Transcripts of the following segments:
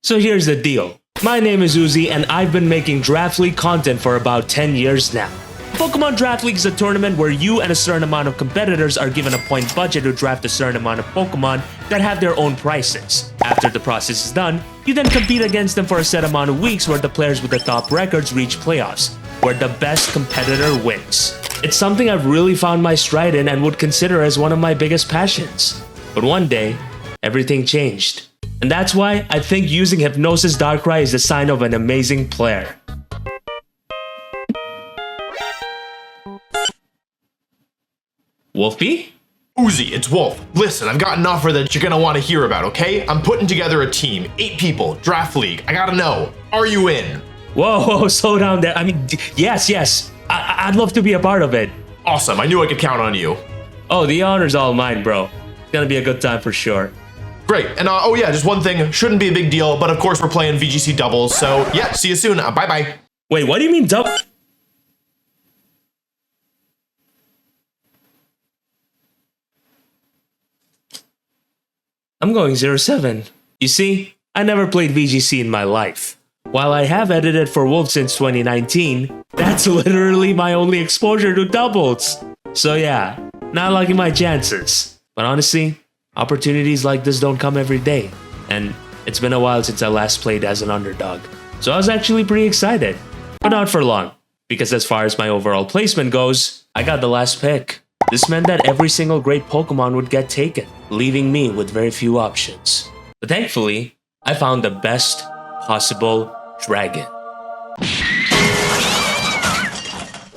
So here's the deal. My name is Uzi and I've been making Draft League content for about 10 years now. Pokemon Draft League is a tournament where you and a certain amount of competitors are given a point budget to draft a certain amount of Pokemon that have their own prices. After the process is done, you then compete against them for a set amount of weeks where the players with the top records reach playoffs, where the best competitor wins. It's something I've really found my stride in and would consider as one of my biggest passions. But one day, everything changed. And that's why I think using Hypnosis Darkrai is a sign of an amazing player. Wolfey? Uzi, it's Wolf. Listen, I've got an offer that you're gonna want to hear about, okay? I'm putting together a team, 8 people, Draft League. I gotta know, are you in? Whoa, slow down there. I mean, yes. I'd love to be a part of it. Awesome, I knew I could count on you. Oh, the honor's all mine, bro. It's gonna be a good time for sure. Great, and oh yeah, just one thing, shouldn't be a big deal, but of course we're playing VGC doubles, so yeah, see you soon, bye-bye. Wait, what do you mean double? I'm going 0-7. You see, I never played VGC in my life. While I have edited for Wolf since 2019, that's literally my only exposure to doubles. So yeah, not liking my chances. But honestly, opportunities like this don't come every day. And it's been a while since I last played as an underdog. So I was actually pretty excited. But not for long, because as far as my overall placement goes, I got the last pick. This meant that every single great Pokemon would get taken, leaving me with very few options. But thankfully, I found the best possible dragon.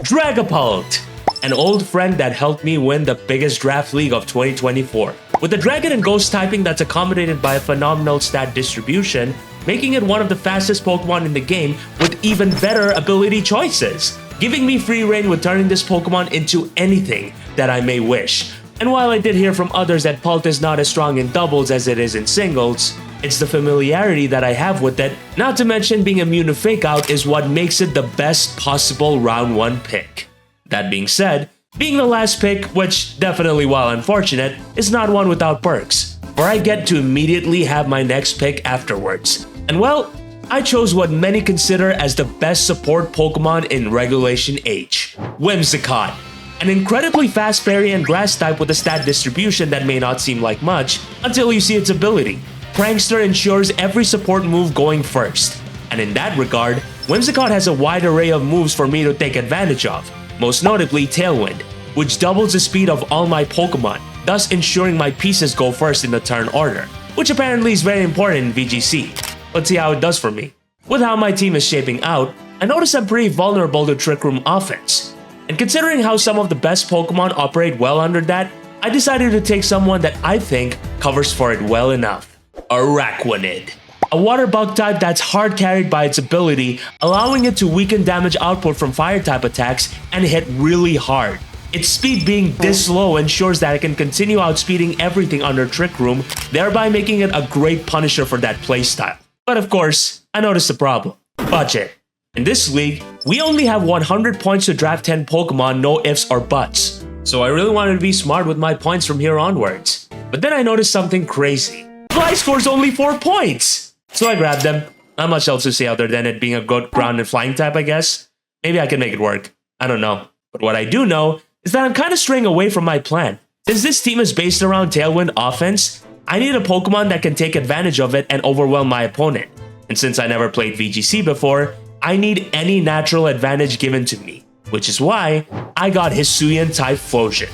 Dragapult! An old friend that helped me win the biggest draft league of 2024. With the dragon and ghost typing that's accommodated by a phenomenal stat distribution, making it one of the fastest Pokemon in the game with even better ability choices, giving me free reign with turning this Pokemon into anything that I may wish. And while I did hear from others that Pult is not as strong in doubles as it is in singles, it's the familiarity that I have with it, not to mention being immune to Fake Out, is what makes it the best possible round 1 pick. That being said, being the last pick, which definitely while unfortunate, is not one without perks, where I get to immediately have my next pick afterwards. And well, I chose what many consider as the best support Pokemon in Regulation H, Whimsicott. An incredibly fast fairy and grass type with a stat distribution that may not seem like much until you see its ability. Prankster ensures every support move going first. And in that regard, Whimsicott has a wide array of moves for me to take advantage of, most notably Tailwind, which doubles the speed of all my Pokemon, thus ensuring my pieces go first in the turn order, which apparently is very important in VGC. Let's see how it does for me. With how my team is shaping out, I notice I'm pretty vulnerable to Trick Room offense. And considering how some of the best Pokemon operate well under that, I decided to take someone that I think covers for it well enough. Araquanid. A water bug type that's hard carried by its ability, allowing it to weaken damage output from fire type attacks and hit really hard. Its speed being this low ensures that it can continue outspeeding everything under Trick Room, thereby making it a great punisher for that playstyle. But of course, I noticed a problem. Budget. In this league, we only have 100 points to draft 10 Pokemon, no ifs or buts. So I really wanted to be smart with my points from here onwards. But then I noticed something crazy. Fly scores only 4 points! So I grabbed them. Not much else to say other than it being a good ground and flying type, I guess. Maybe I can make it work. I don't know. But what I do know is that I'm kind of straying away from my plan. Since this team is based around Tailwind offense, I need a Pokemon that can take advantage of it and overwhelm my opponent. And since I never played VGC before, I need any natural advantage given to me, which is why I got Hisuian type Flosion,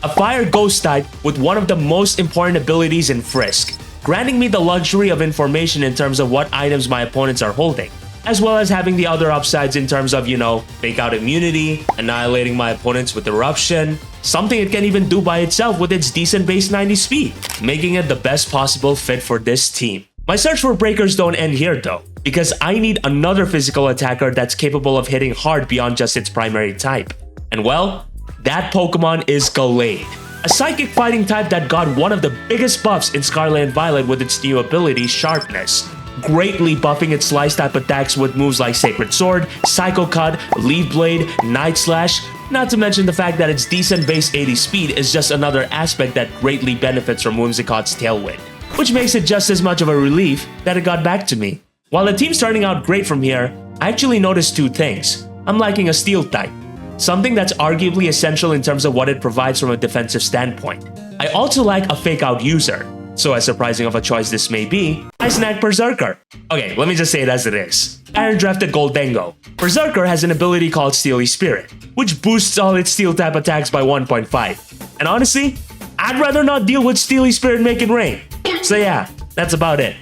a fire ghost type with one of the most important abilities in Frisk, granting me the luxury of information in terms of what items my opponents are holding, as well as having the other upsides in terms of, Fake Out immunity, annihilating my opponents with Eruption, something it can even do by itself with its decent base 90 speed, making it the best possible fit for this team. My search for breakers don't end here though, because I need another physical attacker that's capable of hitting hard beyond just its primary type. And well, that Pokemon is Gallade, a psychic fighting type that got one of the biggest buffs in Scarlet and Violet with its new ability, Sharpness, greatly buffing its slice type attacks with moves like Sacred Sword, Psycho Cut, Leaf Blade, Night Slash, not to mention the fact that its decent base 80 speed is just another aspect that greatly benefits from Whimsicott's Tailwind. which makes it just as much of a relief that it got back to me. While the team's starting out great from here, I actually noticed two things. I'm liking a steel type, something that's arguably essential in terms of what it provides from a defensive standpoint. I also like a fake out user, so as surprising of a choice this may be, I snagged Berserker. Okay, let me just say it as it is. Aaron drafted Goldengo. Berserker has an ability called Steely Spirit, which boosts all its steel type attacks by 1.5. And honestly, I'd rather not deal with Steely Spirit making rain. So yeah, that's about it.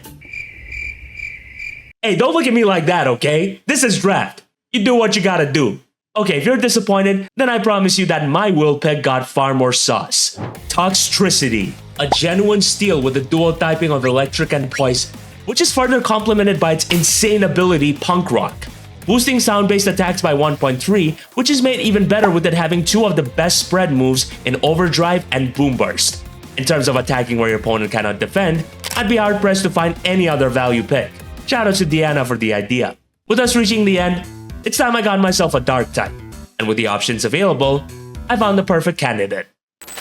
Hey, don't look at me like that, okay? This is draft. You do what you gotta do. Okay, if you're disappointed, then I promise you that my will pick got far more sauce. Toxtricity, a genuine steel with a dual typing of electric and poison, which is further complemented by its insane ability Punk Rock, boosting sound-based attacks by 1.3, which is made even better with it having two of the best spread moves in Overdrive and Boom Burst. In terms of attacking where your opponent cannot defend, I'd be hard-pressed to find any other value pick. Shout out to Deanna for the idea. With us reaching the end, it's time I got myself a dark type, and with the options available, I found the perfect candidate.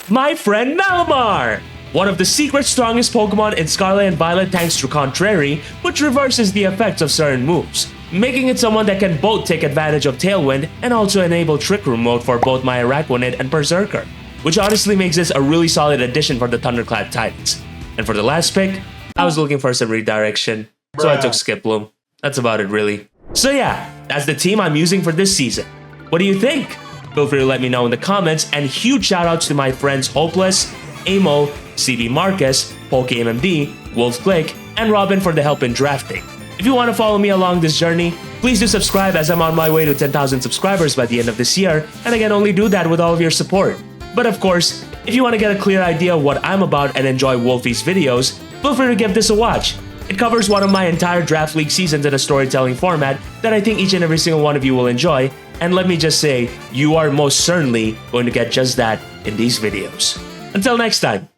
My friend Malamar! One of the secret strongest Pokemon in Scarlet and Violet thanks to Contrary, which reverses the effects of certain moves, making it someone that can both take advantage of Tailwind and also enable Trick Room mode for both my Araquanid and Berserker, which honestly makes this a really solid addition for the Thunderclap Titans. And for the last pick, I was looking for some redirection, so I took Skiploom. That's about it really. So yeah, that's the team I'm using for this season. What do you think? Feel free to let me know in the comments, and huge shoutouts to my friends Hopeless, Amo, CB Marcus, PokeMMD, Wolf Click, and Robin for the help in drafting. If you want to follow me along this journey, please do subscribe as I'm on my way to 10,000 subscribers by the end of this year, and I can only do that with all of your support. But of course, if you want to get a clear idea of what I'm about and enjoy Wolfey's videos, feel free to give this a watch. It covers one of my entire Draft League seasons in a storytelling format that I think each and every single one of you will enjoy, and let me just say, you are most certainly going to get just that in these videos. Until next time,